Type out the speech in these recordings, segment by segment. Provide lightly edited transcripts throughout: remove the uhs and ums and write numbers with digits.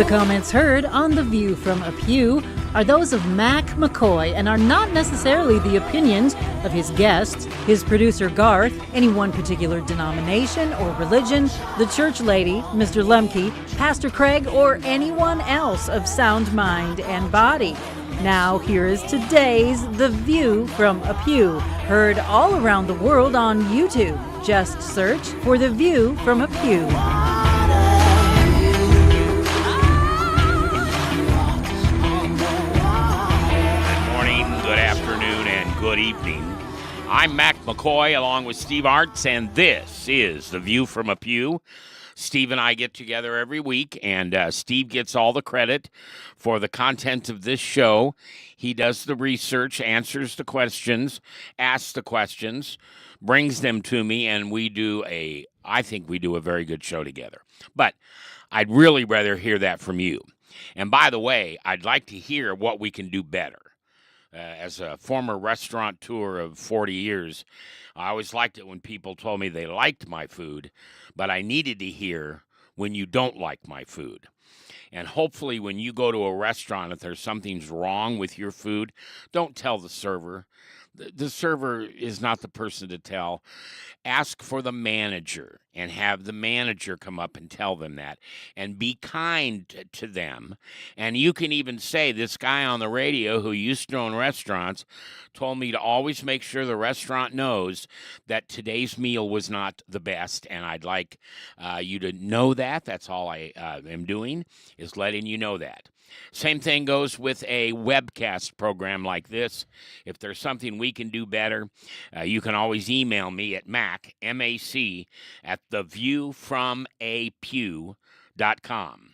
The comments heard on The View from a Pew are those of Mac McCoy and are not necessarily the opinions of his guests, his producer Garth, any one particular denomination or religion, the church lady, Mr. Lemke, Pastor Craig, or anyone else of sound mind and body. Now, here is today's The View from a Pew, heard all around the world on YouTube. Just search for The View from a Pew. Good afternoon and good evening. I'm Mac McCoy along with Steve Arts, and this is The View from a Pew. Steve and I get together every week, and Steve gets all the credit for the content of this show. He does the research, answers the questions, asks the questions, brings them to me, and I think we do a very good show together. But I'd really rather hear that from you. And by the way, I'd like to hear what we can do better. As a former restaurateur of 40 years, I always liked it when people told me they liked my food, but I needed to hear when you don't like my food. And hopefully when you go to a restaurant, if there's something's wrong with your food, don't tell the server. The server is not the person to tell. Ask for the manager and have the manager come up and tell them that. And be kind to them. And you can even say, this guy on the radio who used to own restaurants told me to always make sure the restaurant knows that today's meal was not the best. And I'd like you to know that. That's all I am doing, is letting you know that. Same thing goes with a webcast program like this. If there's something we can do better, you can always email me at Mac, M-A-C, at theviewfromapew.com.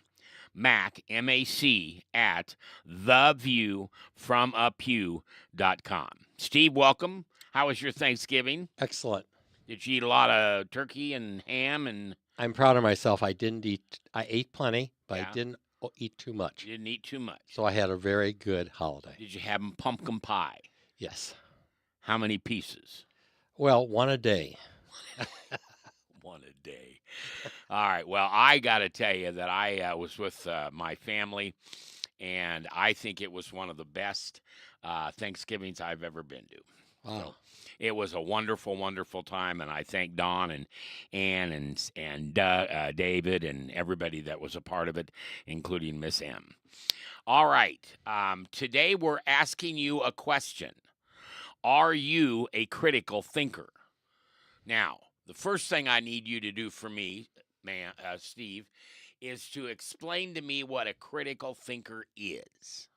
Mac, M-A-C, at theviewfromapew.com. Steve, welcome. How was your Thanksgiving? Excellent. Did you eat a lot of turkey and ham? And I'm proud of myself. I ate plenty, but Yeah. I didn't eat too much. You didn't eat too much. So I had a very good holiday. Did you have pumpkin pie? Yes. How many pieces? Well, one a day. One a day. All right. Well, I got to tell you that I was with my family, and I think it was one of the best Thanksgivings I've ever been to. Wow. So it was a wonderful, wonderful time, and I thank Don and Ann and David and everybody that was a part of it, including Miss M. All right. Today we're asking you a question. Are you a critical thinker? Now, the first thing I need you to do for me, Steve, is to explain to me what a critical thinker is.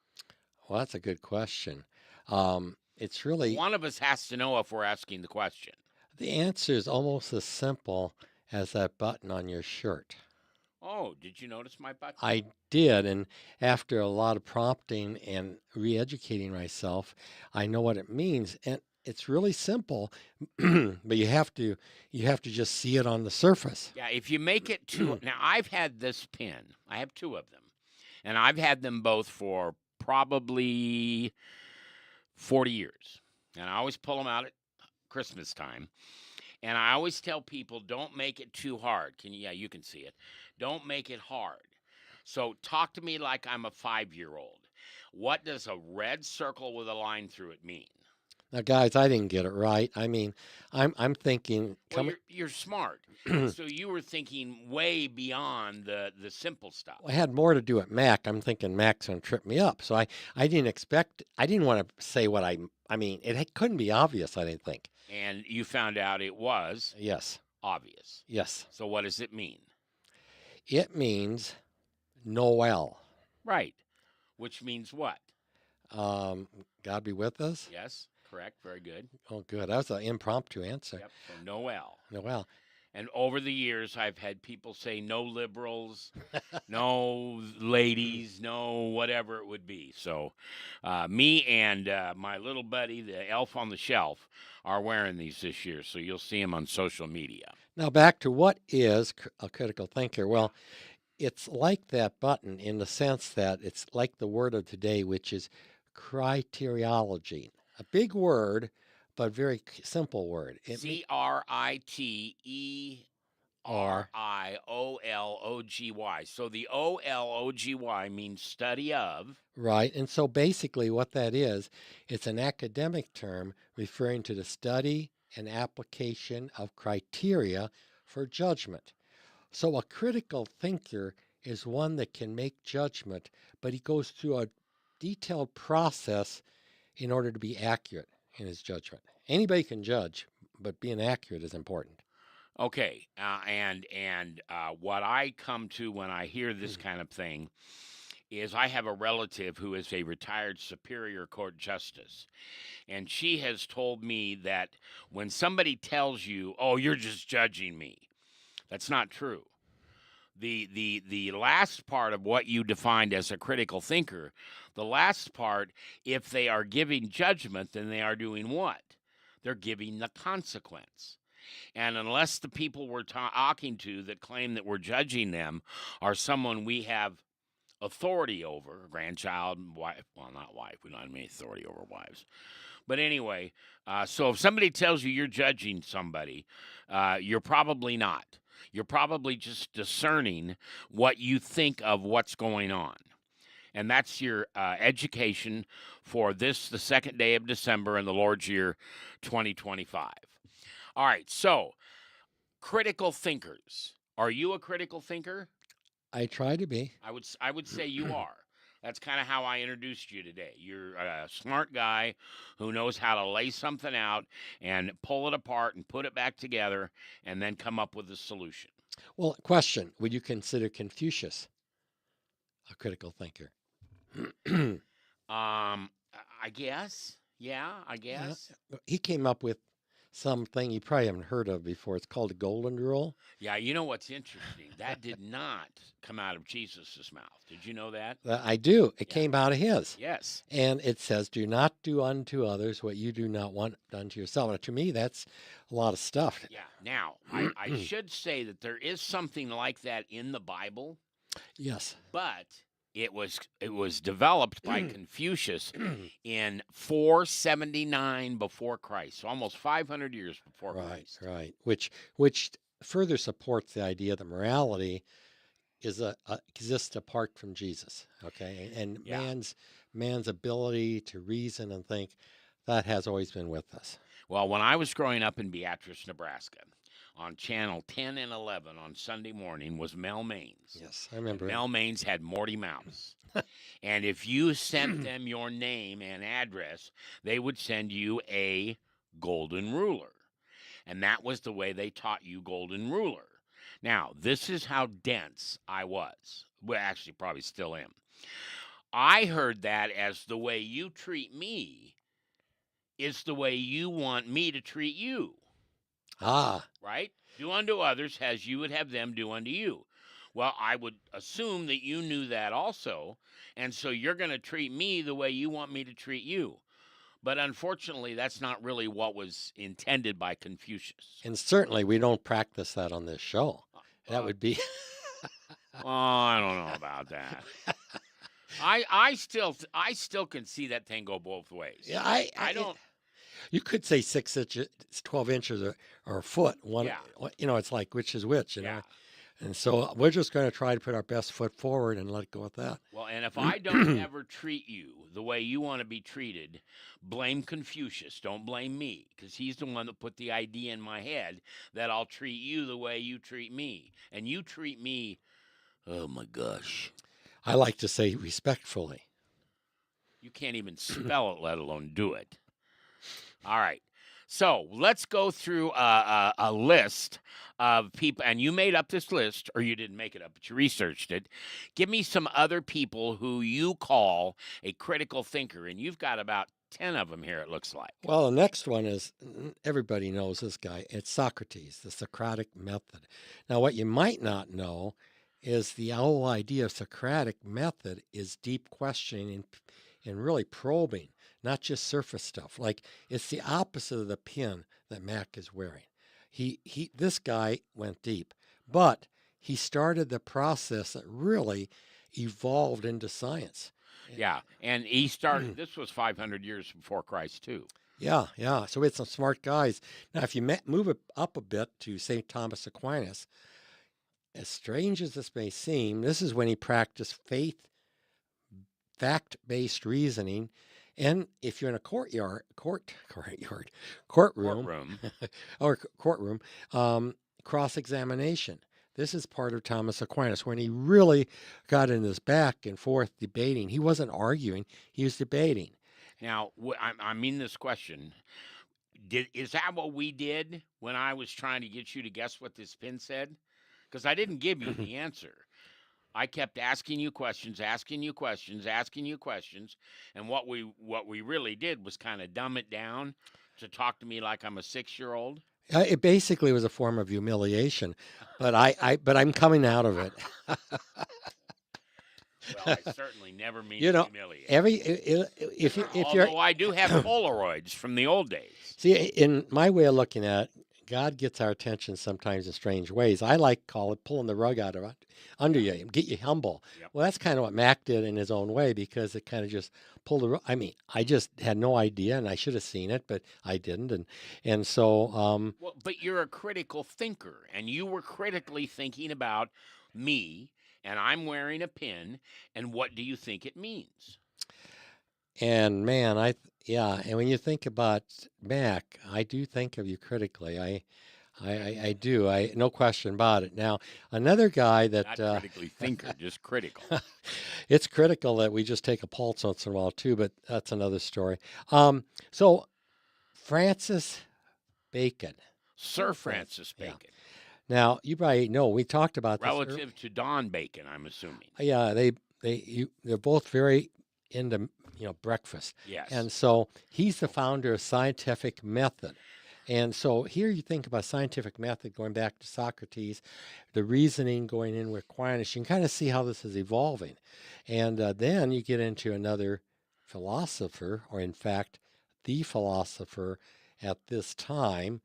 Well, that's a good question. It's really, One of us has to know if we're asking the question. the answer is almost as simple as that button on your shirt. Oh, did you notice my button? I did, and after a lot of prompting and re-educating myself, I know what it means, and it's really simple, but you have to just see it on the surface. Yeah, if you make it too. Now, I've had this pen. I have two of them, and I've had them both for probably 40 years. And I always pull them out at Christmas time. And I always tell people, don't make it too hard. You can see it. Don't make it hard. So talk to me like I'm a 5-year-old. What does a red circle with a line through it mean? Now, guys, I didn't get it right. I mean, I'm thinking, Well, you're smart. So you were thinking way beyond the simple stuff. I had more to do at Mac. I'm thinking Mac's going to trip me up. So I didn't want to say what I mean, it couldn't be obvious, I didn't think. And you found out it was Yes. obvious. Yes. So what does it mean? It means Noel. Right. Which means what? God be with us. Yes. Correct. Very good. Oh, good. That was an impromptu answer. Yep. So Noel. Noel. And over the years, I've had people say no liberals, no ladies, no whatever it would be. So me and my little buddy, the elf on the shelf, are wearing these this year. So you'll see them on social media. Now back to what is a critical thinker. Well, it's like that button in the sense that it's like the word of today, which is criteriology. A big word, but very simple word. CRITERIOLOGY. Riology. So the OLOGY means study of. Right. And so basically, what that is, it's an academic term referring to the study and application of criteria for judgment. So a critical thinker is one that can make judgment, but he goes through a detailed process in order to be accurate in his judgment. Anybody can judge, but being accurate is important. Okay, and what I come to when I hear this kind of thing is I have a relative who is a retired Superior Court justice, and she has told me that when somebody tells you, "Oh, you're just judging me," that's not true. The last part of what you defined as a critical thinker, the last part, if they are giving judgment, then they are doing what? They're giving the consequence. And unless the people we're talking to that claim that we're judging them are someone we have authority over, grandchild, wife, well, not wife, we don't have any authority over wives. But anyway, so if somebody tells you you're judging somebody, you're probably not. You're probably just discerning what you think of what's going on. And that's your education for this, the second day of December in the Lord's year 2025. All right, so critical thinkers. Are you a critical thinker? I try to be. I would say you are. That's kind of how I introduced you today. You're a smart guy who knows how to lay something out and pull it apart and put it back together and then come up with a solution. Well, question, would you consider Confucius a critical thinker? I guess. Yeah, I guess. He came up with something you probably haven't heard of before. It's called the Golden Rule. Yeah, you know what's interesting? That did not come out of Jesus' mouth. Did you know that? I do. It Yeah. came out of his. Yes. And it says, do not do unto others what you do not want done to yourself. Now, to me, that's a lot of stuff. Yeah. Now, I should say that there is something like that in the Bible, Yes. but it was developed by Confucius in 479 before Christ, so almost 500 years before Right, Christ. right. Which further supports the idea that morality exists apart from Jesus. Okay, and Yeah. man's ability to reason and think, that has always been with us. Well, when I was growing up in Beatrice, Nebraska, on channel 10 and 11 on Sunday morning was Mel Maines. Yes, I remember. Mel Maines had Morty Mouse. And if you sent them your name and address, they would send you a golden ruler. And that was the way they taught you golden ruler. Now, this is how dense I was. Well, actually, probably still am. I heard that as the way you treat me is the way you want me to treat you. Ah, Right? Do unto others as you would have them do unto you. Well, I would assume that you knew that also, and so you're going to treat me the way you want me to treat you. But unfortunately, that's not really what was intended by Confucius. and certainly we don't practice that on this show. That would be. Oh, I don't know about that. I still can see that thing go both ways. Yeah, I don't. You could say 6 inches, 12 inches, or a foot. One, Yeah. it's like which is which, Yeah. know. And so we're just going to try to put our best foot forward and let go with that. Well, and if I don't ever treat you the way you want to be treated, blame Confucius. Don't blame me, because he's the one that put the idea in my head that I'll treat you the way you treat me. And you treat me, oh my gosh. I like to say respectfully. You can't even spell it, let alone do it. All right. So let's go through a list of people. And you made up this list, or you didn't make it up, but you researched it. Give me some other people who you call a critical thinker. And you've got about 10 of them here, it looks like. Well, the next one is everybody knows this guy. It's Socrates, the Socratic method. Now, what you might not know is the whole idea of Socratic method is deep questioning and really probing, not just surface stuff. Like it's the opposite of the pin that Mac is wearing. This guy went deep, but he started the process that really evolved into science. Yeah. And he started, this was 500 years before Christ, too. Yeah, yeah. So it's some smart guys. Now, if you move it up a bit to St. Thomas Aquinas, as strange as this may seem, this is when he practiced fact-based reasoning. And if you're in a courtroom, Courtroom. or courtroom, cross-examination. This is part of Thomas Aquinas when he really got in this back and forth debating. He wasn't arguing; he was debating. Now, I mean this question. Is that what we did when I was trying to get you to guess what this pin said? Because I didn't give you the answer. I kept asking you questions, asking you questions, asking you questions, and what we really did was kind of dumb it down to talk to me like I'm a 6-year-old. It basically was a form of humiliation, but but I'm coming out of it. Well, I certainly never mean You to know, humiliate. if you're Although I do have Polaroids from the old days. see in my way of looking at it, God gets our attention sometimes in strange ways. I like call it pulling the rug out of under you, get you humble. Yep. Well, that's kind of what Mac did in his own way because it kind of just pulled the rug. I mean, I just had no idea, and I should have seen it, but I didn't, and so Well, but you're a critical thinker, and you were critically thinking about me, and I'm wearing a pin, and what do you think it means? and man, yeah, and when you think about Mac, I do think of you critically. I do. I no question about it. Now, another guy Not that critically thinker, just critical. it's critical that we just take a pulse once in a while too, but that's another story. So Francis Bacon. Sir Francis Yeah. Bacon, Now, you probably know we talked about this. relative to Don Bacon, I'm assuming. Yeah, they're both very into breakfast. Yes. And so he's the founder of scientific method. And so here you think about scientific method going back to Socrates, the reasoning going in with Aquinas. You can kind of see how this is evolving. And then you get into another philosopher, or in fact, the philosopher at this time,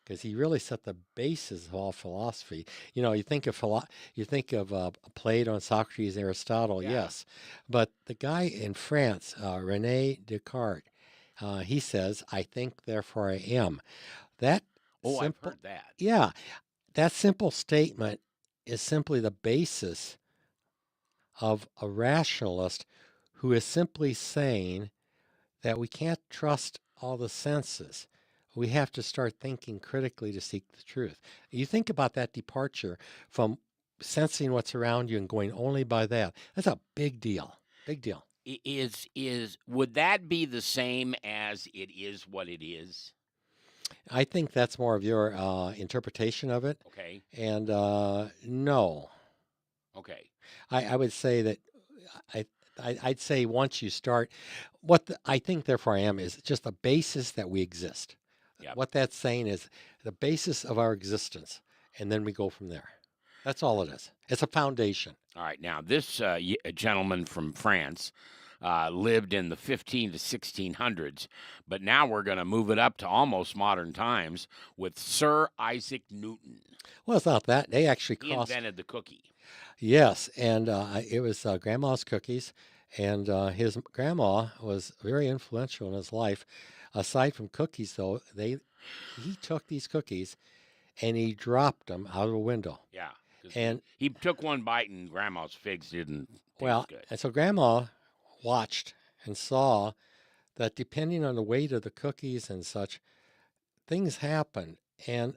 because he really set the basis of all philosophy. You think of Plato and Socrates, Aristotle, Yeah. yes, but the guy in France, Rene Descartes, he says, "I think, therefore I am." That Oh, I've simple, heard that. yeah, that simple statement is simply the basis of a rationalist who is simply saying that we can't trust all the senses. We have to start thinking critically to seek the truth. You think about that departure from sensing what's around you and going only by that. That's a big deal. Big deal. Would that be the same as it is what it is? I think that's more of your interpretation of it. Okay. And no, Okay. I would say that I'd say once you start, I think therefore I am is just the basis that we exist. Yep. What that's saying is the basis of our existence, and then we go from there. That's all it is. It's a foundation. All right. Now, this gentleman from France lived in the 15 to 1600s, but now we're going to move it up to almost modern times with Sir Isaac Newton. Well, it's not that. They actually He invented the cookie. Yes, and it was Grandma's cookies, and his grandma was very influential in his life. Aside from cookies, though, he took these cookies and he dropped them out of a window. Yeah. 'Cause And he took one bite and Grandma's figs didn't taste good. and so Grandma watched and saw that depending on the weight of the cookies and such, things happened. And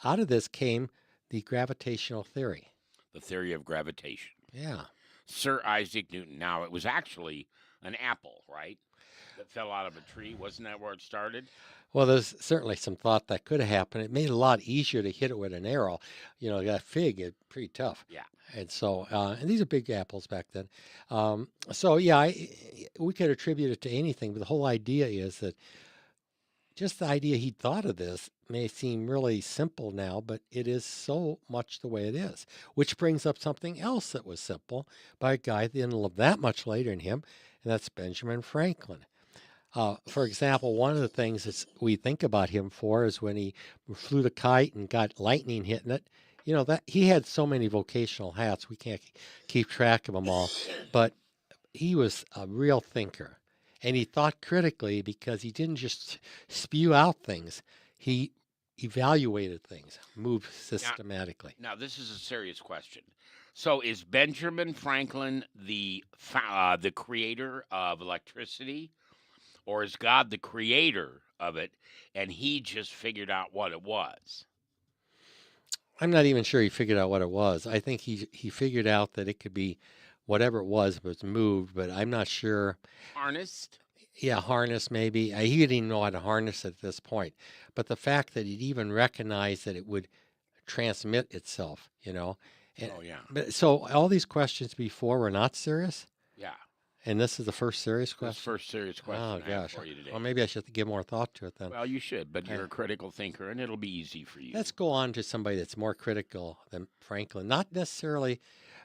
out of this came the gravitational theory. The theory of gravitation. Yeah. Sir Isaac Newton. Now, it was actually an apple, right? That fell out of a tree. Wasn't that where it started? Well, there's certainly some thought that could have happened. It made it a lot easier to hit it with an arrow. That fig is pretty tough. Yeah. And so, and these are big apples back then. So, yeah, we could attribute it to anything, but the whole idea is that just the idea he thought of this may seem really simple now, but it is so much the way it is, which brings up something else that was simple by a guy that didn't live that much later than him, and that's Benjamin Franklin. For example, one of the things that we think about him for is when he flew the kite and got lightning hitting it. That he had so many vocational hats, we can't keep track of them all, but he was a real thinker. And he thought critically because he didn't just spew out things. He evaluated things, moved systematically. Now, this is a serious question. So, is Benjamin Franklin the creator of electricity, or is God the creator of it, and he just figured out what it was? I'm not even sure he figured out what it was. I think he figured out that it could be whatever it was moved, but I'm not sure. Harnessed? Yeah, harness maybe. He didn't even know how to harness at this point. But the fact that he'd even recognized that it would transmit itself, you know. And, Oh, yeah. But so all these questions before were not serious, Yeah. and this is the first serious That's the question. first serious question Oh I have gosh. for you today. Well, maybe I should give more thought to it then. Well, you should, but you're Uh, a critical thinker, and it'll be easy for you. Let's go on to somebody that's more critical than Franklin. Not necessarily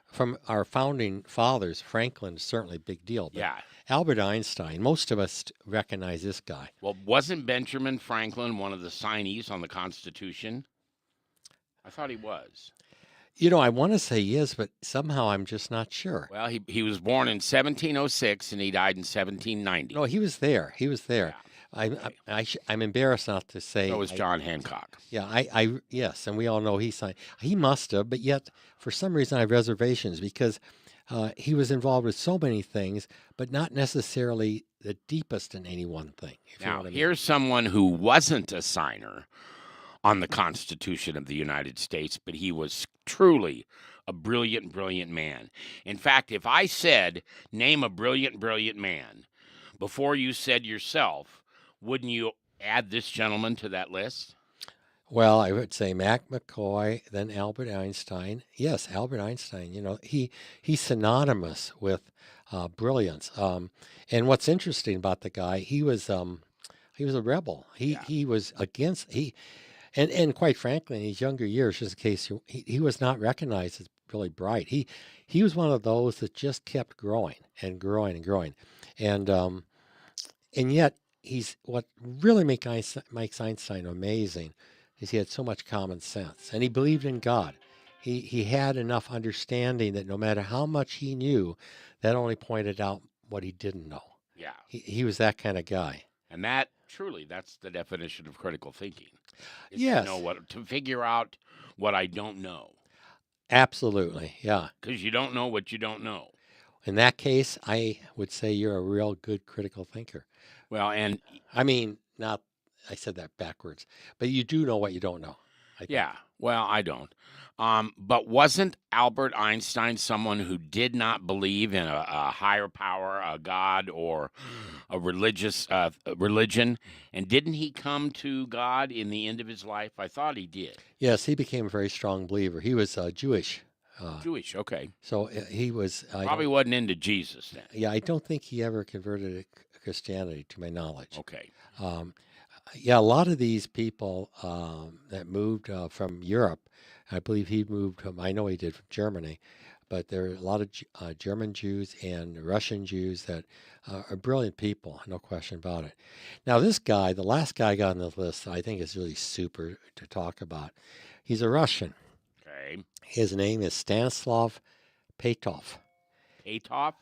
from our founding fathers. Franklin is certainly a big deal, but Yeah. Albert Einstein, most of us recognize this guy. Well, wasn't Benjamin Franklin one of the signees on the Constitution? I thought he was. You know, I want to say yes, but somehow I'm just not sure. Well, he was born in 1706 and he died in 1790. No, he was there. He was there. Yeah. I'm embarrassed not to say. So was John Hancock. Yeah, yes, and we all know he signed. He must have, but yet for some reason I have reservations because he was involved with so many things, but not necessarily the deepest in any one thing. If you know Now, what I mean. here's someone who wasn't a signer on the Constitution of the United States, but he was truly a brilliant, brilliant man. In fact, if I said, name a brilliant, brilliant man, before you said yourself, wouldn't you add this gentleman to that list? Well, I would say Mac McCoy, then Albert Einstein. Yes, Albert Einstein. You know, he's synonymous with brilliance. And what's interesting about the guy, he was a rebel. Yeah. He was against and quite frankly, in his younger years, just in case he was not recognized as really bright. He was one of those that just kept growing and growing and growing, and yet he's what really makes Einstein amazing is he had so much common sense and he believed in God. He had enough understanding that no matter how much he knew, that only pointed out what he didn't know. Yeah. He was that kind of guy. And that's the definition of critical thinking. Is Yes. to figure out what I don't know. Absolutely, yeah. Because you don't know what you don't know. In that case, I would say you're a real good critical thinker. Well, and I mean, not, I said that backwards, but you do know what you don't know. I think. yeah, well, I don't. But wasn't Albert Einstein someone who did not believe in a higher power, a God, or a religious religion? And didn't he come to God in the end of his life? I thought he did. Yes, he became a very strong believer. He was Jewish. Jewish, okay. So he was, Probably wasn't into Jesus then. yeah, I don't think he ever converted to Christianity, to my knowledge. Okay. Yeah, a lot of these people that moved from Europe, I believe he moved from, I know he did from Germany, but there are a lot of German Jews and Russian Jews that are brilliant people, no question about it. Now, this guy, the last guy I got on the list, I think is really super to talk about. He's a Russian. Okay. His name is Stanislav Petrov. Petrov?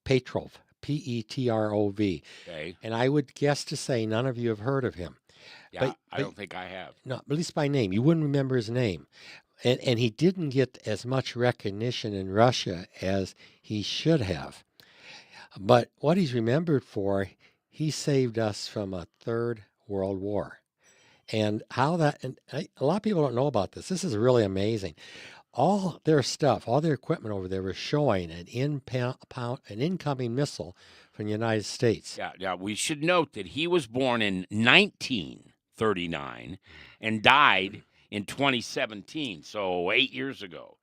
Petrov, Petrov. Okay. And I would guess to say none of you have heard of him. Yeah, But- I don't think I have. No, at least by name. You wouldn't remember his name. And he didn't get as much recognition in Russia as he should have. But what he's remembered for, he saved us from a third world war. And how that, a lot of people don't know about this. This is really amazing. All their stuff, all their equipment over there was showing an incoming missile from the United States. Yeah, we should note that he was born in 1939 and died in 2017, so 8 years ago.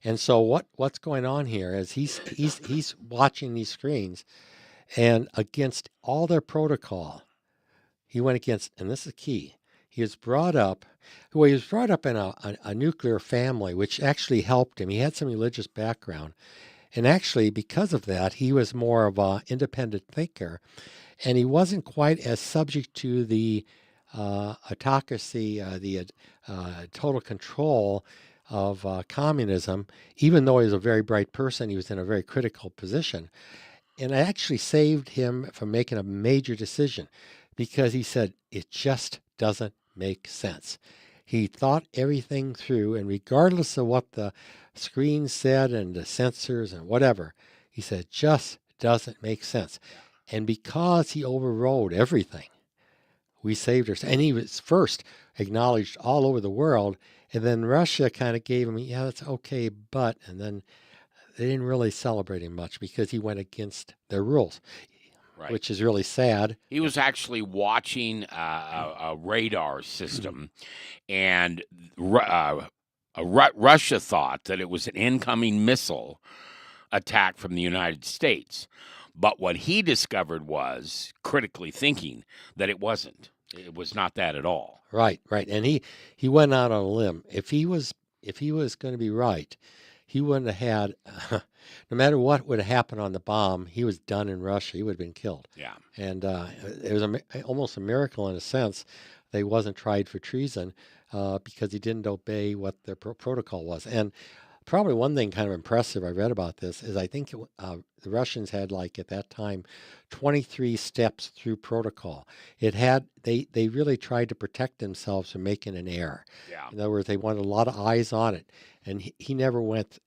And so what's going on here is he's watching these screens, and against all their protocol, he went against, and this is key. He was brought up in a nuclear family, which actually helped him. He had some religious background, and actually because of that, he was more of an independent thinker, and he wasn't quite as subject to the autocracy, the total control of communism. Even though he was a very bright person, he was in a very critical position. and I actually saved him from making a major decision because he said it just doesn't make sense. He thought everything through, and regardless of what the screen said and the sensors and whatever, he said it just doesn't make sense. And because he overrode everything, we saved her. And he was first acknowledged all over the world, and then Russia kind of gave him, yeah, that's okay, but, and then they didn't really celebrate him much because he went against their rules, Right. which is really sad. He was actually watching a radar system, and Russia thought that it was an incoming missile attack from the United States. But what he discovered was, critically thinking, that it wasn't. It was not that at all. Right, right. And he went out on a limb. If he was going to be right, he wouldn't have had, no matter what would have happened on the bomb, he was done in Russia. He would have been killed. Yeah. And it was almost a miracle in a sense that he wasn't tried for treason because he didn't obey what their protocol was. And probably one thing kind of impressive I read about this is I think the Russians had, like at that time, 23 steps through protocol. They really tried to protect themselves from making an error. Yeah. In other words, they wanted a lot of eyes on it, and he never went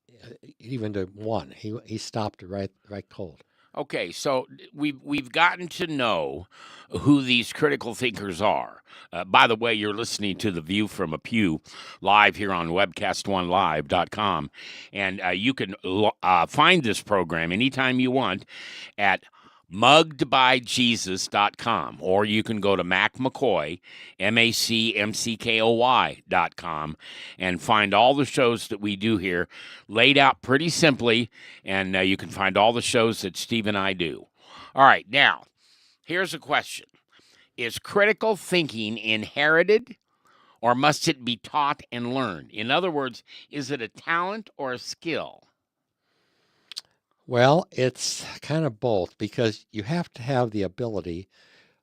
even to one. He stopped it right cold. Okay, so we've gotten to know who these critical thinkers are. By the way, you're listening to The View from a Pew live here on webcast1live.com, and you can find this program anytime you want at muggedbyjesus.com, or you can go to Mac McCoy, MacMcKoy.com, and find all the shows that we do here laid out pretty simply, and you can find all the shows that Steve and I do. All right, now, here's a question. Is critical thinking inherited, or must it be taught and learned? In other words, is it a talent or a skill? Well, it's kind of both because you have to have the ability,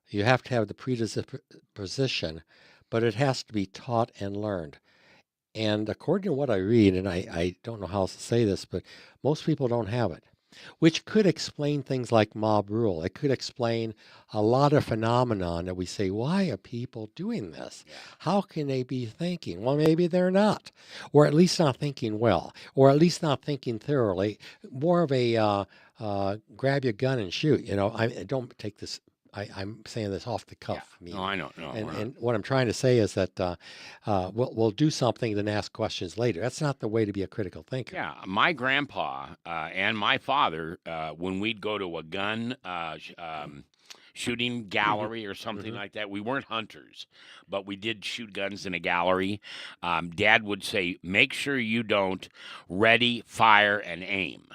you have to have the predisposition, but it has to be taught and learned. And according to what I read, and I don't know how else to say this, but most people don't have it, which could explain things like mob rule. It could explain a lot of phenomenon that we say, why are people doing this? How can they be thinking? Well, maybe they're not, or at least not thinking well, or at least not thinking thoroughly. More of a grab your gun and shoot. You know, I don't take this. I'm saying this off the cuff. No, I know. No, And what I'm trying to say is that we'll do something, then ask questions later. That's not the way to be a critical thinker. Yeah, my grandpa and my father, when we'd go to a gun shooting gallery or something like that, we weren't hunters, but we did shoot guns in a gallery. Dad would say, make sure you don't ready, fire, and aim.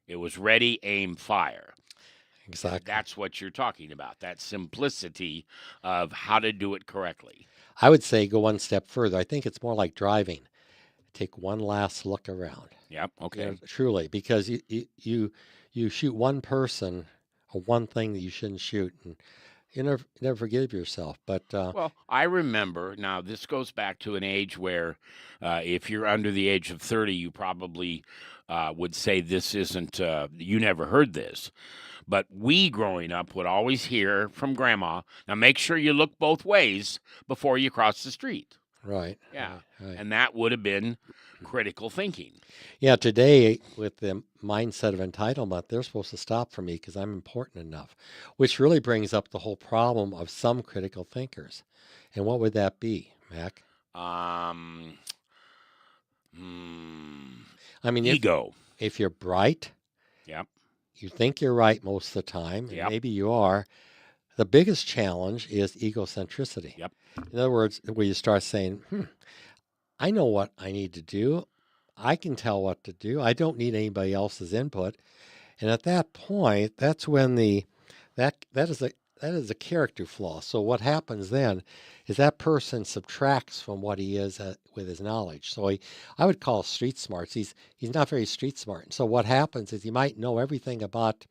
It was ready, aim, fire. Exactly. That's what you're talking about, that simplicity of how to do it correctly. I would say go one step further. I think it's more like driving. Take one last look around. Yep, okay. Truly, because you shoot one person or one thing that you shouldn't shoot, and you never forgive yourself. But well, I remember, now this goes back to an age where if you're under the age of 30, you probably would say this isn't, you never heard this. But we growing up would always hear from Grandma, now make sure you look both ways before you cross the street. right. Yeah. Right. And that would have been critical thinking. Yeah, today with the mindset of entitlement, they're supposed to stop for me because I'm important enough, which really brings up the whole problem of some critical thinkers. And what would that be, Mac? I mean, Ego. if you're bright, Yep. you think you're right most of the time, and Yep. maybe you are. The biggest challenge is egocentricity. Yep. In other words, where you start saying, I know what I need to do. I can tell what to do. I don't need anybody else's input. And at that point, that's when that is a character flaw. So what happens then is that person subtracts from what he is with his knowledge. So I would call street smarts. He's not very street smart. And so what happens is he might know everything about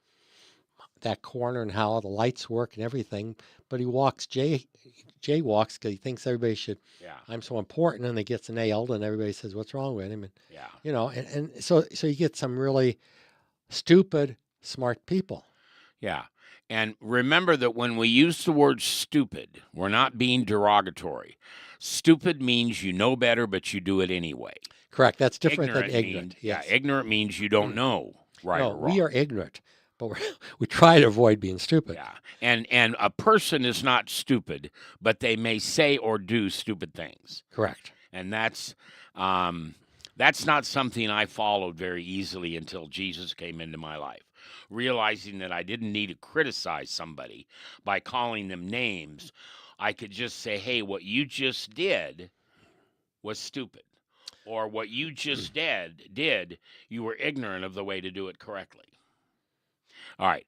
that corner and how the lights work and everything, but he jaywalks because he thinks everybody should. Yeah. I'm so important, and he gets nailed, and everybody says, "What's wrong with him?" And Yeah. and so you get some really stupid, smart people. Yeah. And remember that when we use the word stupid, we're not being derogatory. Stupid means you know better, but you do it anyway. Correct. That's different than ignorant. Means, Yes. yeah, ignorant means you don't know right No, or wrong. we are ignorant, but we try to avoid being stupid. Yeah. And a person is not stupid, but they may say or do stupid things. Correct. And that's not something I followed very easily until Jesus came into my life. Realizing that I didn't need to criticize somebody by calling them names. I could just say, hey, what you just did was stupid. Or what you just did, you were ignorant of the way to do it correctly. All right.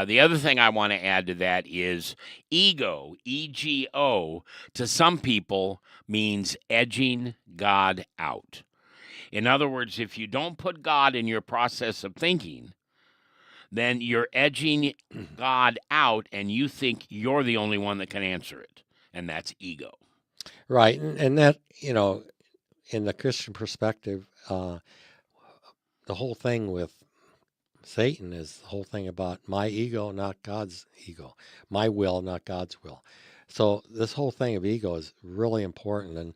The other thing I want to add to that is ego, E-G-O, to some people means edging God out. In other words, if you don't put God in your process of thinking, then you're edging God out and you think you're the only one that can answer it. And that's ego. Right. And that, in the Christian perspective, the whole thing with Satan is the whole thing about my ego, not God's ego, my will, not God's will. So this whole thing of ego is really important. And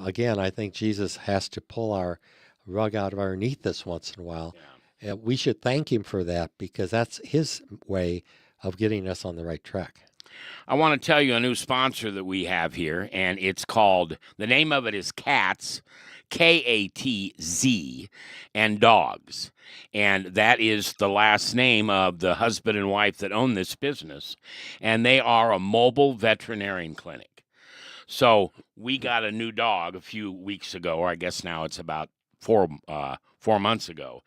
again, I think Jesus has to pull our rug out of underneath us once in a while. Yeah. And we should thank him for that because that's his way of getting us on the right track. I want to tell you a new sponsor that we have here, and it's called, the name of it is Katz, K-A-T-Z, and Dogs. And that is the last name of the husband and wife that own this business. And they are a mobile veterinarian clinic. So we got a new dog a few weeks ago, or I guess now it's about 4 months ago.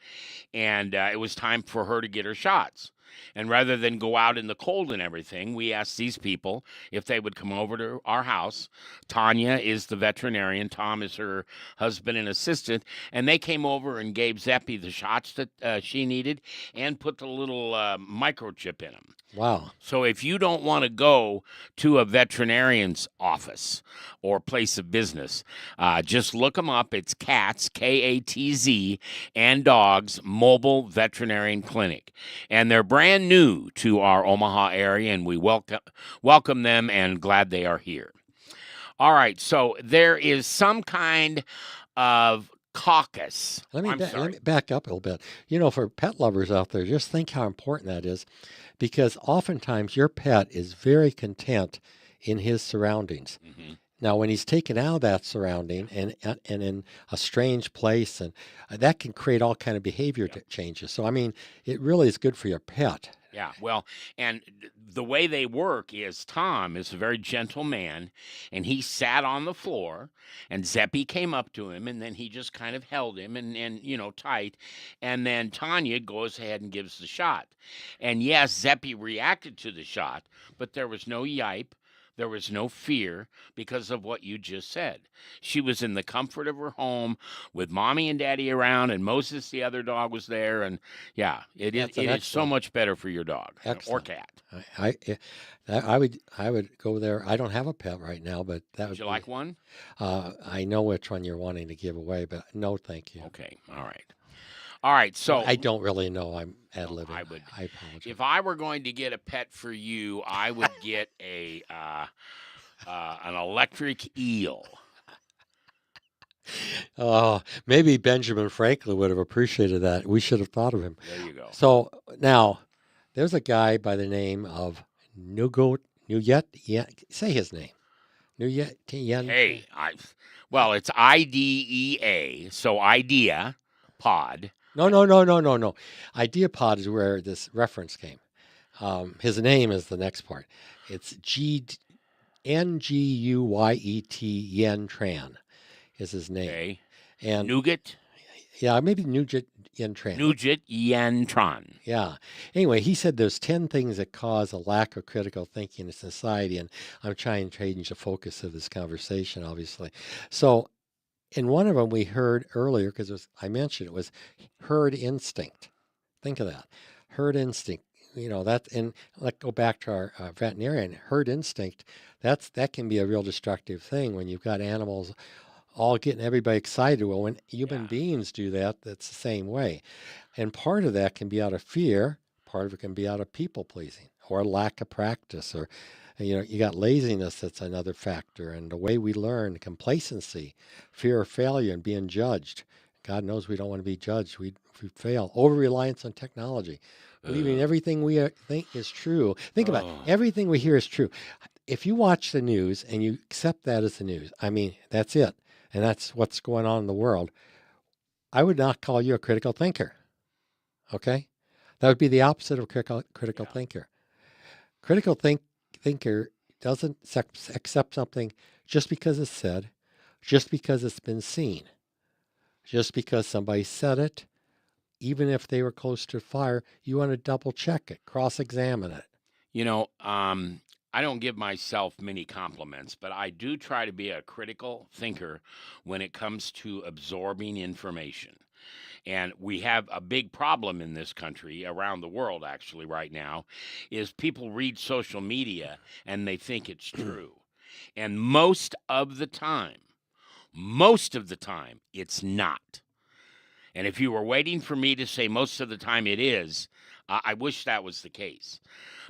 And it was time for her to get her shots. And rather than go out in the cold and everything, we asked these people if they would come over to our house. Tanya is the veterinarian. Tom is her husband and assistant. And they came over and gave Zeppy the shots that she needed and put the little microchip in him. Wow. So if you don't want to go to a veterinarian's office or place of business, just look them up. It's Katz, K-A-T-Z, and Dogs Mobile Veterinarian Clinic. And they're brand new to our Omaha area, and we welcome them and glad they are here. All right, so there is some kind of caucus. Let me back up a little bit. For pet lovers out there, just think how important that is. Because oftentimes your pet is very content in his surroundings. Mm-hmm. Now, when he's taken out of that surrounding and in a strange place, and that can create all kind of behavior changes. So, I mean, it really is good for your pet. Yeah, well, and the way they work is Tom is a very gentle man, and he sat on the floor, and Zeppy came up to him, and then he just kind of held him and tight, and then Tanya goes ahead and gives the shot. And yes, Zeppy reacted to the shot, but there was no yipe. There was no fear because of what you just said. She was in the comfort of her home with mommy and daddy around, and Moses, the other dog, was there. And yeah, it is so much better for your dog or cat. I would go there. I don't have a pet right now, but that would you like one? I know which one you're wanting to give away, but no, thank you. Okay, all right. All right, so I don't really know. I'm ad-libbing. I apologize. If I were going to get a pet for you, I would get an electric eel. Oh, maybe Benjamin Franklin would have appreciated that. We should have thought of him. There you go. So now, there's a guy by the name of Nuyet. Say his name. Nuyet. Hey, well, it's IDEA, so Idea Pod. No. IdeaPod is where this reference came. His name is the next part. It's Nguyet Yen Tran is his name. Okay. And Nougat? Yeah, maybe Nugent Yen Tran. Nugent Yen Tran. Yeah. Anyway, he said there's 10 things that cause a lack of critical thinking in society, and I'm trying to change the focus of this conversation, obviously. So in one of them we heard earlier, because I mentioned it was herd instinct. Think of that. Herd instinct. And let's go back to our veterinarian. Herd instinct, that can be a real destructive thing when you've got animals all getting everybody excited. Well, when human beings do that, that's the same way. And part of that can be out of fear, part of it can be out of people pleasing or lack of practice, or you got laziness. That's another factor, and the way we learn, complacency, fear of failure, and being judged. God knows we don't want to be judged. We fail. Over reliance on technology, believing everything we think is true. Think about it. Everything we hear is true. If you watch the news and you accept that as the news, I mean, that's it, and that's what's going on in the world. I would not call you a critical thinker. Okay, that would be the opposite of critical thinker. Critical thinker doesn't accept something just because it's said, just because it's been seen, just because somebody said it. Even if they were close to fire, you want to double check it, cross-examine it. I don't give myself many compliments, but I do try to be a critical thinker when it comes to absorbing information. And we have a big problem in this country, around the world actually right now, is people read social media and they think it's true. And most of the time, it's not. And if you were waiting for me to say most of the time it is, I wish that was the case.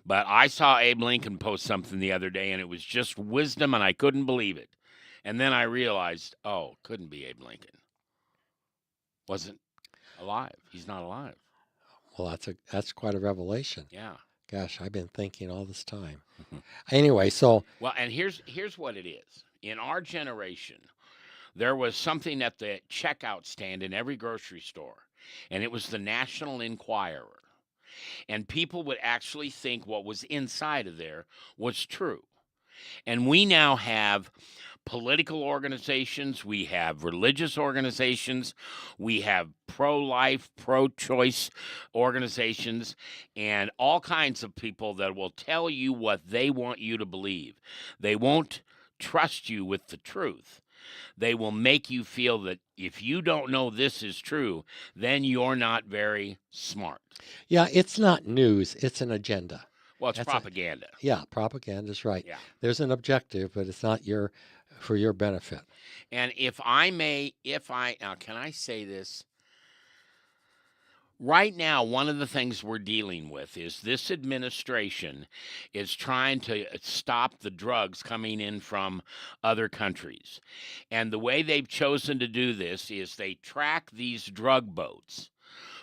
But I saw Abe Lincoln post something the other day, and it was just wisdom, and I couldn't believe it. And then I realized, couldn't be Abe Lincoln. Wasn't alive. He's not alive. Well, that's quite a revelation. Yeah. Gosh, I've been thinking all this time. Anyway, so well, and here's what it is. In our generation, there was something at the checkout stand in every grocery store, and it was the National Enquirer. And people would actually think what was inside of there was true. And we now have political organizations, we have religious organizations, we have pro-life, pro-choice organizations, and all kinds of people that will tell you what they want you to believe. They won't trust you with the truth. They will make you feel that if you don't know this is true, then you're not very smart. Yeah, it's not news. It's an agenda. Well, it's propaganda. Propaganda is right. Yeah. There's an objective, but it's not for your benefit. And now, can I say this? Right now, one of the things we're dealing with is this administration is trying to stop the drugs coming in from other countries. And the way they've chosen to do this is they track these drug boats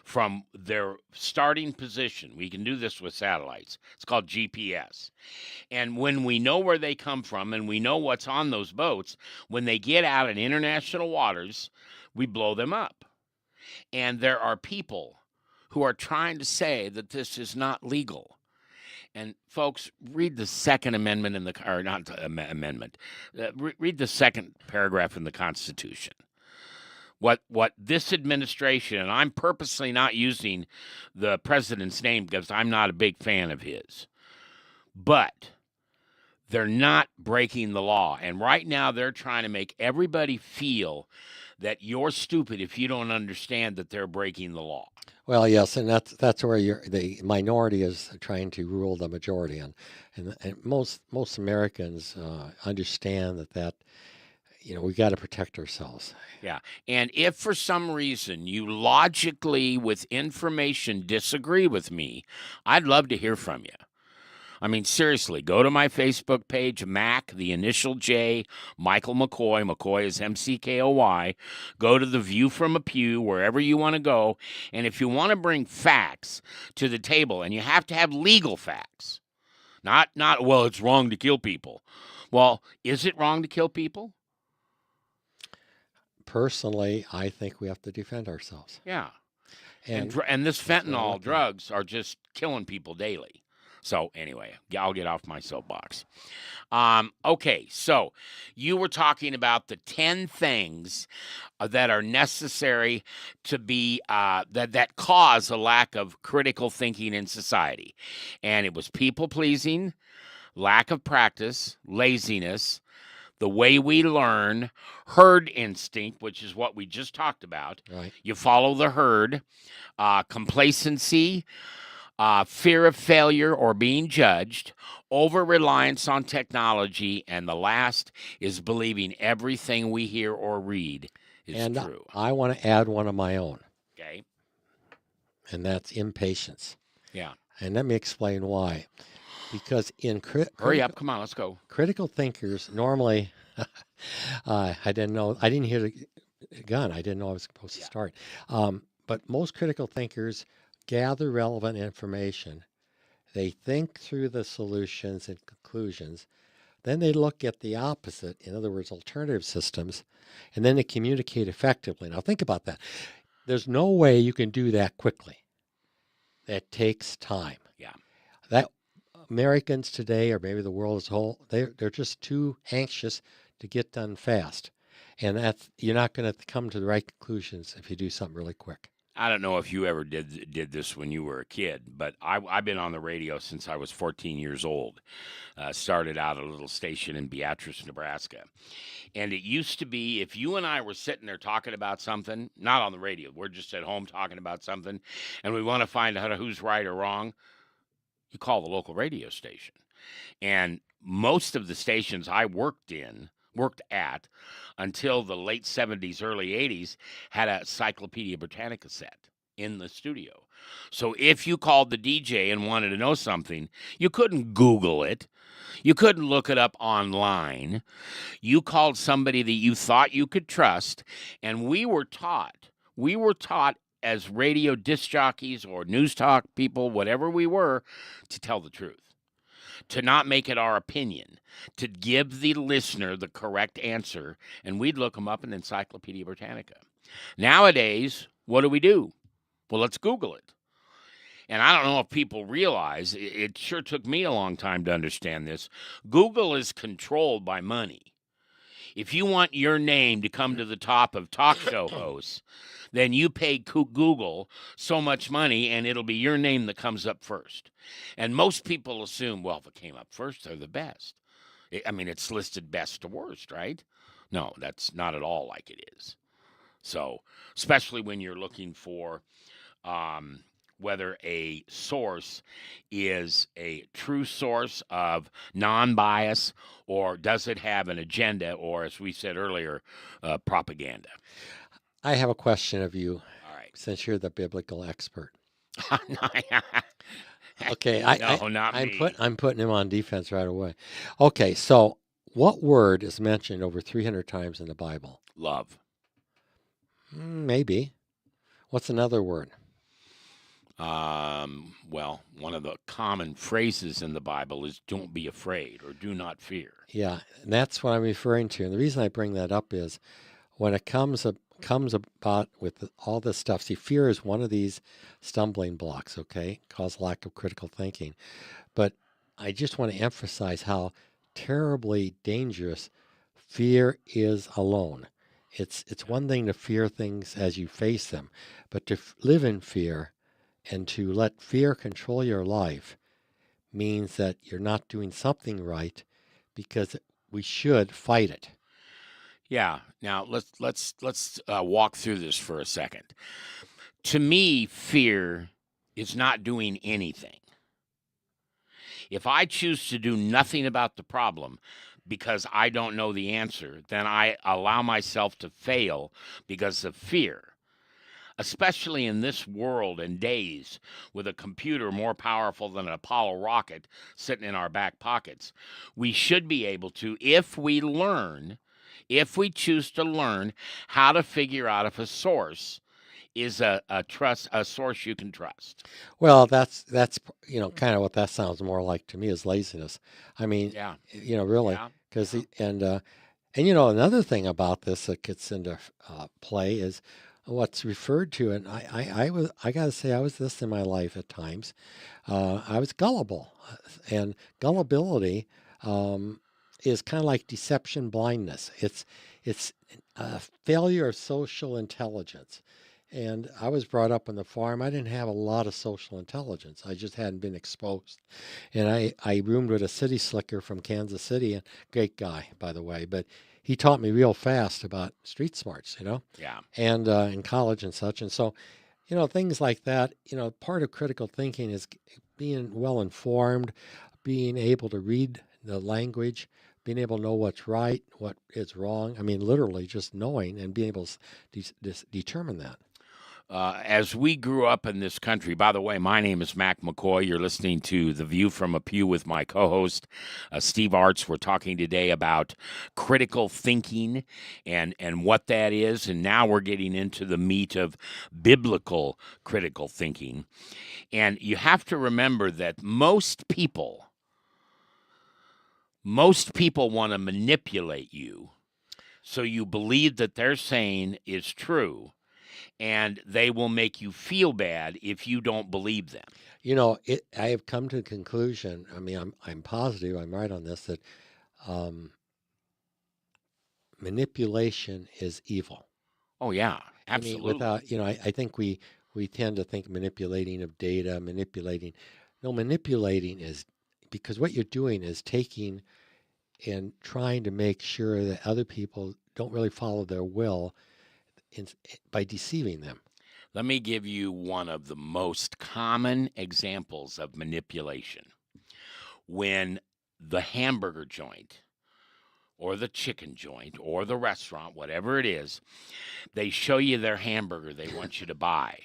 from their starting position. We can do this with satellites. It's called GPS. And when we know where they come from and we know what's on those boats, when they get out in international waters, we blow them up. And there are people who are trying to say that this is not legal. And folks, read the Second Amendment read the second paragraph in the Constitution. What this administration, and I'm purposely not using the president's name because I'm not a big fan of his, but they're not breaking the law. And right now they're trying to make everybody feel that you're stupid if you don't understand that they're breaking the law. Well, yes, and that's where the minority is trying to rule the majority, and most Americans understand that we got to protect ourselves. Yeah, and if for some reason you logically, with information, disagree with me, I'd love to hear from you. I mean, seriously, go to my Facebook page, Mac, the initial J, Michael McCoy. McCoy is MCKOY. Go to The View from a Pew, wherever you want to go. And if you want to bring facts to the table, and you have to have legal facts, not, well, it's wrong to kill people. Well, is it wrong to kill people? Personally, I think we have to defend ourselves. Yeah. And this fentanyl drugs are just killing people daily. So anyway, I'll get off my soapbox. Okay, so you were talking about the 10 things that are necessary to be that cause a lack of critical thinking in society, and it was people pleasing, lack of practice, laziness, the way we learn, herd instinct, which is what we just talked about. Right. You follow the herd, complacency. Fear of failure or being judged, over-reliance on technology, and the last is believing everything we hear or read is true. I want to add one of my own. Okay. And that's impatience. Yeah. And let me explain why. Because in Hurry up. Come on, let's go. critical thinkers normally, I didn't know, I didn't hear the gun. I didn't know I was supposed to Yeah. start. But most critical thinkers gather relevant information. They think through the solutions and conclusions. Then they look at the opposite, in other words, alternative systems, and then they communicate effectively. Now, think about that. There's no way you can do that quickly. That takes time. Yeah. That Americans today, or maybe the world as a whole, they're just too anxious to get done fast, and you're not going to come to the right conclusions if you do something really quick. I don't know if you ever did this when you were a kid, but I've been on the radio since I was 14 years old. Started out at a little station in Beatrice, Nebraska. And it used to be if you and I were sitting there talking about something, not on the radio, we're just at home talking about something, and we want to find out who's right or wrong, you call the local radio station. And most of the stations I worked at until the late 70s, early 80s, had a Encyclopedia Britannica set in the studio. So if you called the DJ and wanted to know something, you couldn't Google it. You couldn't look it up online. You called somebody that you thought you could trust, and we were taught as radio disc jockeys or news talk people, whatever we were, to tell the truth, to not make it our opinion, to give the listener the correct answer, and we'd look them up in Encyclopedia Britannica. Nowadays, what do? Well, let's Google it. And I don't know if people realize, it sure took me a long time to understand this. Google is controlled by money. If you want your name to come to the top of talk show hosts, then you pay Google so much money and it'll be your name that comes up first. And most people assume, well, if it came up first, they're the best. I mean, it's listed best to worst, right? No, that's not at all like it is. So, especially when you're looking for whether a source is a true source of non-bias or does it have an agenda or, as we said earlier, propaganda. I have a question of you, All right. since you're the biblical expert. Okay, I'm putting him on defense right away. Okay, so what word is mentioned over 300 times in the Bible? Love. Maybe. What's another word? Well, one of the common phrases in the Bible is "Don't be afraid" or "Do not fear." Yeah, and that's what I'm referring to. And the reason I bring that up is when it comes about with all this stuff. See, fear is one of these stumbling blocks. Okay, cause lack of critical thinking. But I just want to emphasize how terribly dangerous fear is alone. It's one thing to fear things as you face them, but to live in fear and to let fear control your life means that you're not doing something right, because we should fight it. Yeah. Now let's walk through this for a second. To me, fear is not doing anything. If I choose to do nothing about the problem because I don't know the answer, then I allow myself to fail because of fear. Especially in this world and days with a computer more powerful than an Apollo rocket sitting in our back pockets, we should be able to, if we choose to learn how to figure out if a source is a source you can trust. Well, that's kind of what that sounds more like to me, is laziness. I mean, Yeah. Really, Yeah. because another thing about this that gets into play is what's referred to, and I got to say, I was this in my life at times. I was gullible, and gullibility is kind of like deception blindness. It's a failure of social intelligence. And I was brought up on the farm. I didn't have a lot of social intelligence. I just hadn't been exposed. And I roomed with a city slicker from Kansas City, and great guy, by the way. But he taught me real fast about street smarts, Yeah. and in college and such. And so, things like that, part of critical thinking is being well informed, being able to read the language, being able to know what's right, what is wrong. I mean, literally just knowing and being able to determine that. As we grew up in this country, by the way, my name is Mac McCoy. You're listening to The View from a Pew with my co host, Steve Arts. We're talking today about critical thinking and what that is. And now we're getting into the meat of biblical critical thinking. And you have to remember that most people want to manipulate you so you believe that they're saying is true, and they will make you feel bad if you don't believe them. I have come to the conclusion. I mean, I'm positive. I'm right on this that manipulation is evil. Oh yeah, I mean, absolutely. without I think we tend to think manipulating of data, manipulating. No, manipulating is because what you're doing is taking and trying to make sure that other people don't really follow their will by deceiving them. Let me give you one of the most common examples of manipulation. When the hamburger joint or the chicken joint or the restaurant, whatever it is, they show you their hamburger they want you to buy.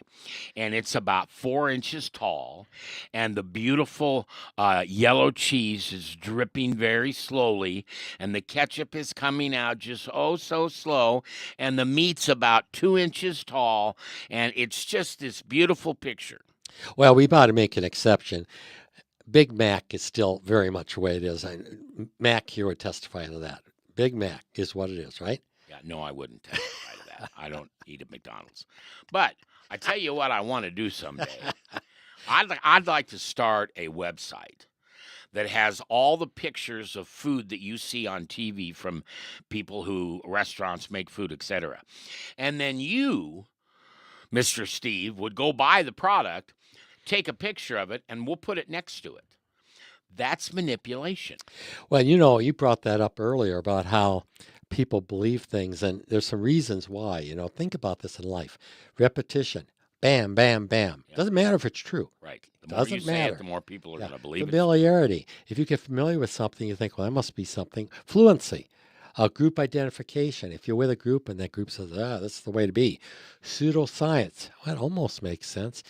And it's about 4 inches tall, and the beautiful yellow cheese is dripping very slowly, and the ketchup is coming out just oh so slow, and the meat's about 2 inches tall, and it's just this beautiful picture. Well, we ought to make an exception. Big Mac is still very much the way it is. Mac here would testify to that. Big Mac is what it is, right? Yeah, no, I wouldn't testify to that. I don't eat at McDonald's. But I tell you what I want to do someday. I'd like to start a website that has all the pictures of food that you see on TV from people who restaurants make food, etc. And then you, Mr. Steve, would go buy the product, take a picture of it, and we'll put it next to it. That's manipulation. Well, you brought that up earlier about how people believe things, and there's some reasons why. Think about this in life. Repetition. Bam, bam, bam. Yeah. Doesn't matter if it's true. Right. The more Doesn't you say matter. it, the more people are going to believe it. Familiarity. If you get familiar with something, you think, well, that must be something. Fluency. Group identification. If you're with a group and that group says, that's the way to be. Pseudoscience. Well, that almost makes sense.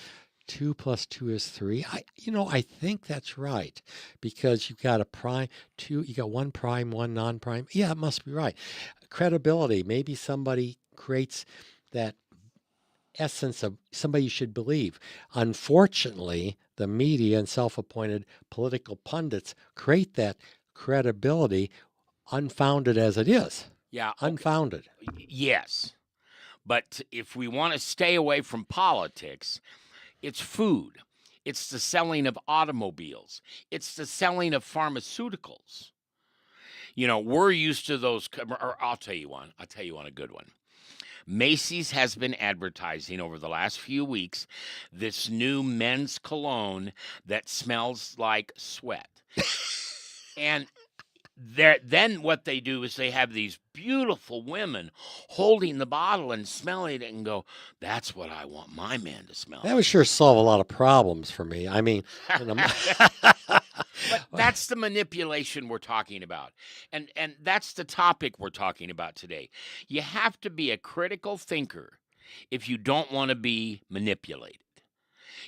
2 + 2 is 3. I think that's right because you've got a prime, 2, you got 1 prime, 1 non-prime. Yeah, it must be right. Credibility. Maybe somebody creates that essence of somebody you should believe. Unfortunately, the media and self-appointed political pundits create that credibility unfounded as it is. Yeah. Unfounded. Yes. But if we want to stay away from politics, it's food. It's the selling of automobiles. It's the selling of pharmaceuticals. We're used to those. Or I'll tell you one. A good one. Macy's has been advertising over the last few weeks this new men's cologne that smells like sweat. And then what they do is they have these beautiful women holding the bottle and smelling it and go, that's what I want my man to smell. That would sure solve a lot of problems for me. I mean, but that's the manipulation we're talking about. And that's the topic we're talking about today. You have to be a critical thinker if you don't want to be manipulated.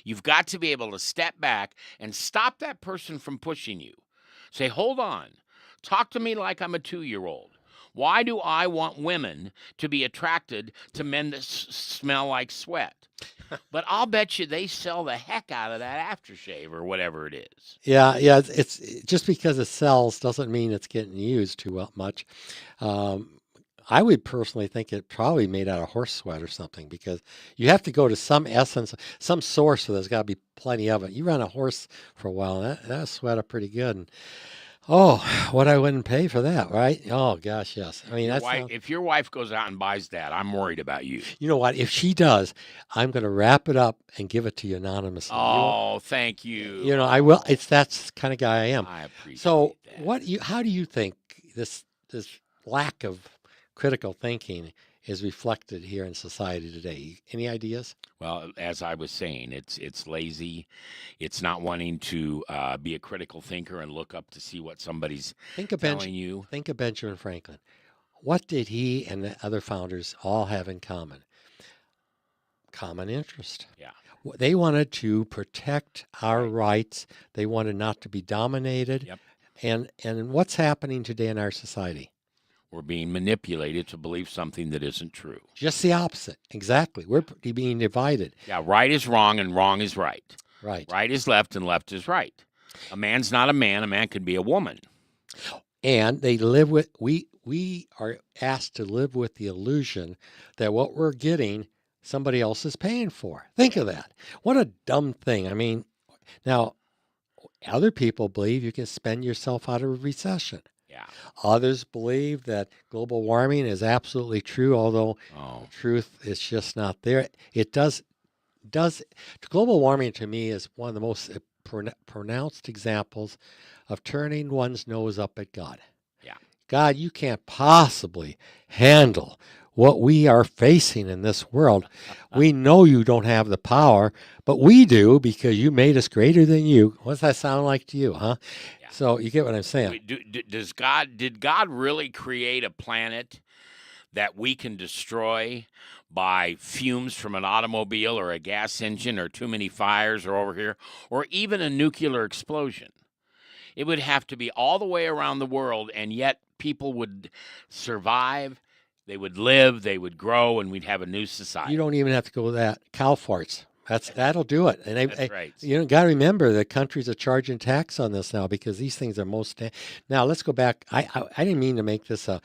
You've got to be able to step back and stop that person from pushing you. Say, hold on. Talk to me like I'm a 2-year-old. Why do I want women to be attracted to men that smell like sweat? But I'll bet you they sell the heck out of that aftershave or whatever it is. Yeah. It's just because it sells doesn't mean it's getting used too much. I would personally think it probably made out of horse sweat or something because you have to go to some essence, some source where there's got to be plenty of it. You run a horse for a while, and that'll sweat up pretty good. And what I wouldn't pay for that, right? Oh gosh, yes. I mean, if your wife goes out and buys that, I'm worried about you. You know what? If she does, I'm going to wrap it up and give it to you anonymously. Oh, thank you. I will. That's the kind of guy I am. I appreciate that. How do you think this lack of critical thinking is reflected here in society today? Any ideas? Well, as I was saying, it's lazy. It's not wanting to be a critical thinker and look up to see what somebody's telling you. Think of Benjamin Franklin. What did he and the other founders all have in common? common interest. Yeah. They wanted to protect our Right. rights. They wanted not to be dominated. Yep. And what's happening today in our society? We're being manipulated to believe something that isn't true. Just the opposite. Exactly. We're being divided. Yeah, right is wrong and wrong is right. Right. Right is left and left is right. A man's not a man. A man can be a woman. And they live with we are asked to live with the illusion that what we're getting somebody else is paying for. Think of that. What a dumb thing. I mean, now other people believe you can spend yourself out of a recession. Yeah. Others believe that global warming is absolutely true, although Oh, truth is just not there. It does global warming to me is one of the most pronounced examples of turning one's nose up at God. Yeah. God, you can't possibly handle what we are facing in this world. We know you don't have the power, but we do because you made us greater than you. What's that sound like to you, huh? Yeah. So you get what I'm saying. Wait, did God really create a planet that we can destroy by fumes from an automobile or a gas engine or too many fires or over here or even a nuclear explosion? It would have to be all the way around the world, and yet people would survive, they would live, they would grow, and we'd have a new society. You don't even have to go that cow farts. That'll do it. And That's right. you got to remember that countries are charging tax on this now because these things are now let's go back. I didn't mean to make this a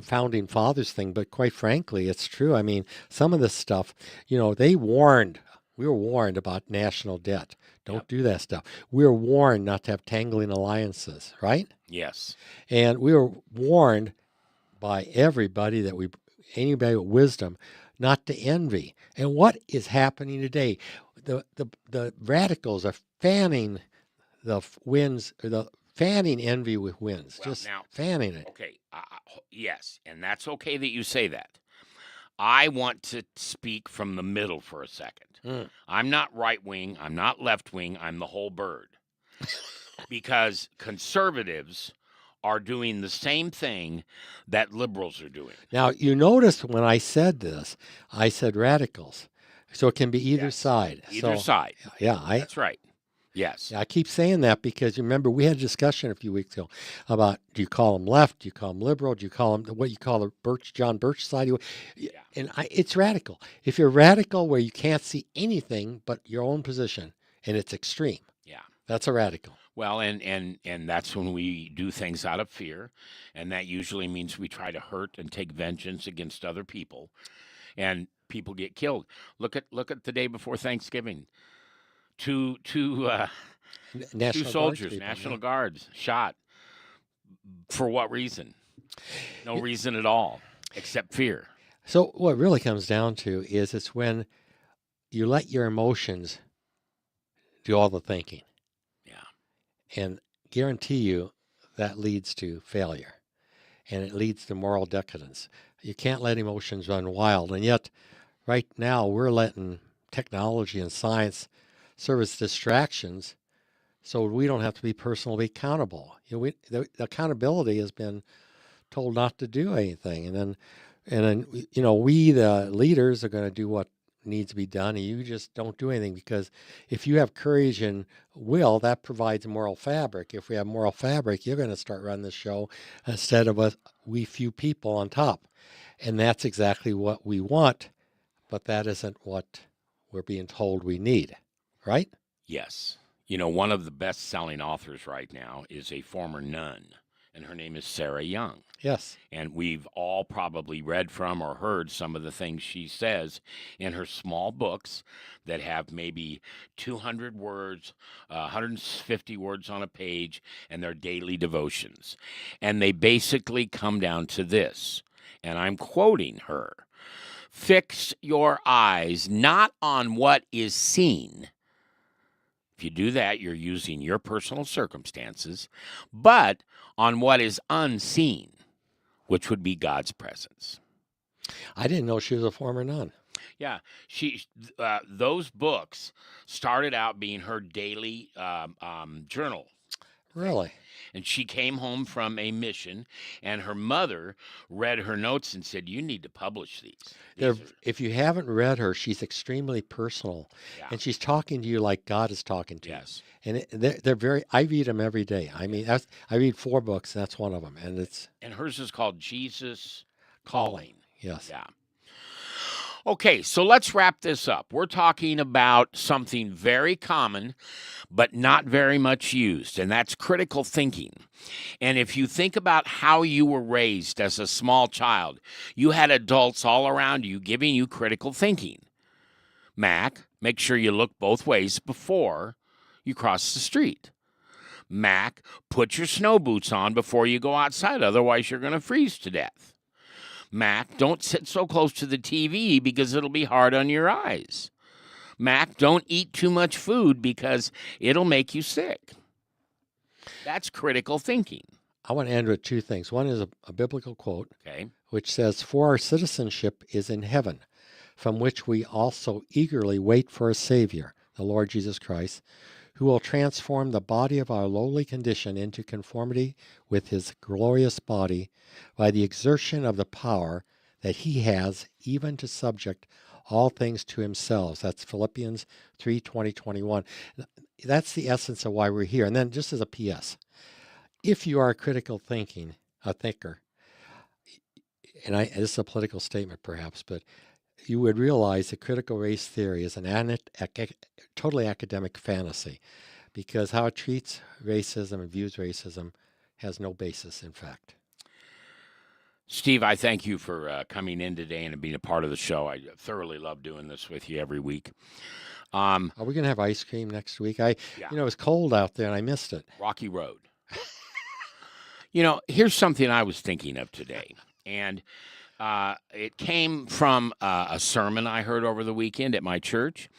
founding fathers thing, but quite frankly, it's true. I mean, some of this stuff, we were warned about national debt. Don't Yep. do that stuff. We were warned not to have tangling alliances, right? Yes. And we were warned by everybody anybody with wisdom, not to envy. And what is happening today? The radicals are fanning the winds, or the fanning envy with winds, Well, just now- fanning it. Okay. Yes, and that's okay that you say that. I want to speak from the middle for a second. Mm. I'm not right wing. I'm not left wing. I'm the whole bird. Because conservatives are doing the same thing that liberals are doing. Now, you notice when I said this, I said radicals. So it can be either Yes. side. Either So, side. yeah, That's right. Yes. I keep saying that because you remember we had a discussion a few weeks ago about do you call them left, do you call them liberal, do you call them what you call the John Birch side? Yeah. And it's radical. If you're radical where you can't see anything but your own position and it's extreme, Yeah. that's a radical. Well, and that's when we do things out of fear, and that usually means we try to hurt and take vengeance against other people, and people get killed. Look at the day before Thanksgiving. Two National soldiers, Guard people, National yeah. Guards, shot. For what reason? No reason at all, except fear. So what it really comes down to is it's when you let your emotions do all the thinking. Yeah. And guarantee you that leads to failure and it leads to moral decadence. You can't let emotions run wild. And yet, right now, we're letting technology and science serve as distractions so we don't have to be personally accountable. The accountability has been told not to do anything. And then we, the leaders, are going to do what needs to be done, and you just don't do anything because if you have courage and will, that provides moral fabric. If we have moral fabric, you're going to start running the show instead of we few people on top, and that's exactly what we want, but that isn't what we're being told we need, right? Yes. One of the best-selling authors right now is a former nun, and her name is Sarah Young. Yes. And we've all probably read from or heard some of the things she says in her small books that have maybe 200 words, 150 words on a page, and they're daily devotions. And they basically come down to this, and I'm quoting her: fix your eyes not on what is seen. If you do that, you're using your personal circumstances, but on what is unseen, which would be God's presence. I didn't know she was a former nun. Yeah, those books started out being her daily journal. Really? And she came home from a mission, and her mother read her notes and said, "You need to publish these. They're, These are, if you haven't read her, she's extremely personal, yeah, and she's talking to you like God is talking to you. yes." And they're very. I read them every day. I mean, I read 4 books, and that's one of them. And it's And hers is called Jesus calling. Calling. Yes. Yeah. Okay, so let's wrap this up. We're talking about something very common, but not very much used, and that's critical thinking. And if you think about how you were raised as a small child, you had adults all around you giving you critical thinking. Mac, make sure you look both ways before you cross the street. Mac, put your snow boots on before you go outside, otherwise you're going to freeze to death. Mac, don't sit so close to the TV because it'll be hard on your eyes. Mac, don't eat too much food because it'll make you sick. That's critical thinking. I want to end with 2 things. One is a biblical quote, Okay. which says, "For our citizenship is in heaven, from which we also eagerly wait for a Savior, the Lord Jesus Christ, who will transform the body of our lowly condition into conformity with his glorious body by the exertion of the power that he has even to subject all things to himself." That's Philippians 3:20, 21. That's the essence of why we're here. And then just as a PS, if you are a a thinker, and this is a political statement perhaps, but you would realize that critical race theory is totally academic fantasy, because how it treats racism and views racism has no basis in fact. Steve, I thank you for coming in today and being a part of the show. I thoroughly love doing this with you every week. Are we going to have ice cream next week? Yeah. It was cold out there and I missed it. Rocky Road. Here's something I was thinking of today, and it came from a sermon I heard over the weekend at my church.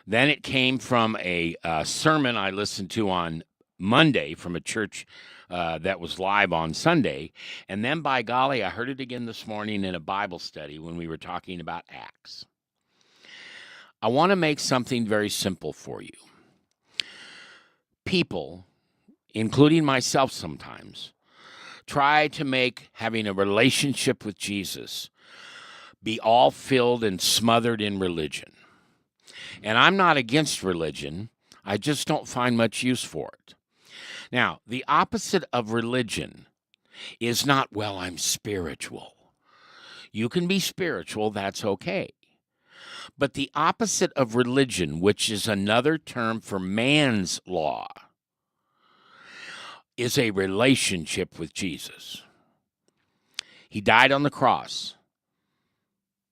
Then it came from a sermon I listened to on Monday from a church that was live on Sunday. And then, by golly, I heard it again this morning in a Bible study when we were talking about Acts. I want to make something very simple for you. People, including myself sometimes, try to make having a relationship with Jesus be all filled and smothered in religion. And I'm not against religion. I just don't find much use for it. Now, the opposite of religion is not, well, I'm spiritual. You can be spiritual, that's okay. But the opposite of religion, which is another term for man's law, is a relationship with Jesus. He died on the cross,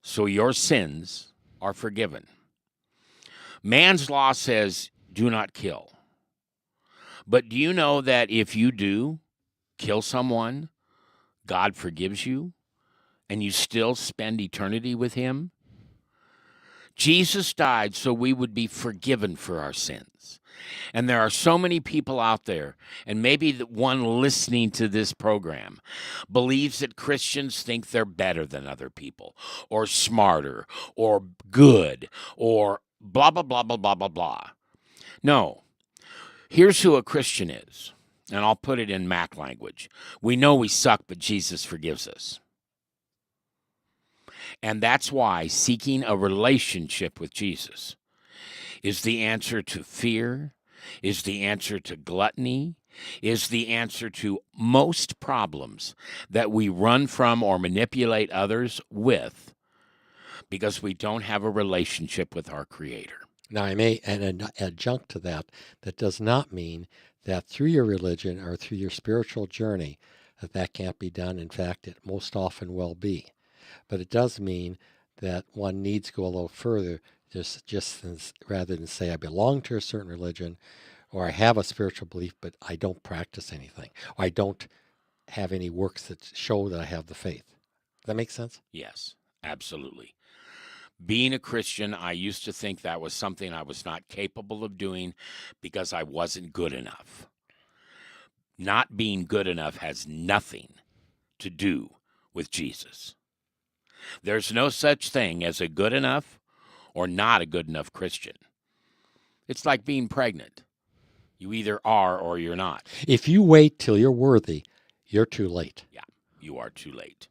so your sins are forgiven. Man's law says, do not kill. But do you know that if you do kill someone, God forgives you and you still spend eternity with him? Jesus died so we would be forgiven for our sins. And there are so many people out there, and maybe the one listening to this program believes that Christians think they're better than other people, or smarter, or good, or blah, blah, blah, blah, blah, blah, blah. No. Here's who a Christian is, and I'll put it in Mac language. We know we suck, but Jesus forgives us. And that's why seeking a relationship with Jesus is the answer to fear, is the answer to gluttony, is the answer to most problems that we run from or manipulate others with because we don't have a relationship with our Creator. Now, I may add an adjunct to that. That does not mean that through your religion or through your spiritual journey that can't be done. In fact, it most often will be. But it does mean that one needs to go a little further, rather than say, I belong to a certain religion, or I have a spiritual belief, but I don't practice anything, or I don't have any works that show that I have the faith. Does that make sense? Yes, absolutely. Being a Christian, I used to think that was something I was not capable of doing because I wasn't good enough. Not being good enough has nothing to do with Jesus. There's no such thing as a good enough or not a good enough Christian. It's like being pregnant. You either are or you're not. If you wait till you're worthy, you're too late. Yeah, you are too late.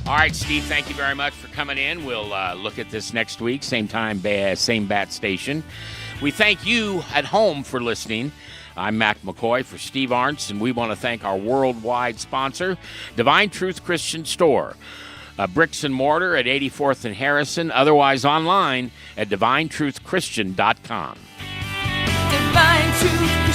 All right, Steve, thank you very much for coming in. We'll look at this next week, same time, same bat station. We thank you at home for listening. I'm Mac McCoy for Steve Arntz, and we want to thank our worldwide sponsor, Divine Truth Christian Store. Bricks and mortar at 84th and Harrison, otherwise online at divinetruthchristian.com. Divine Truth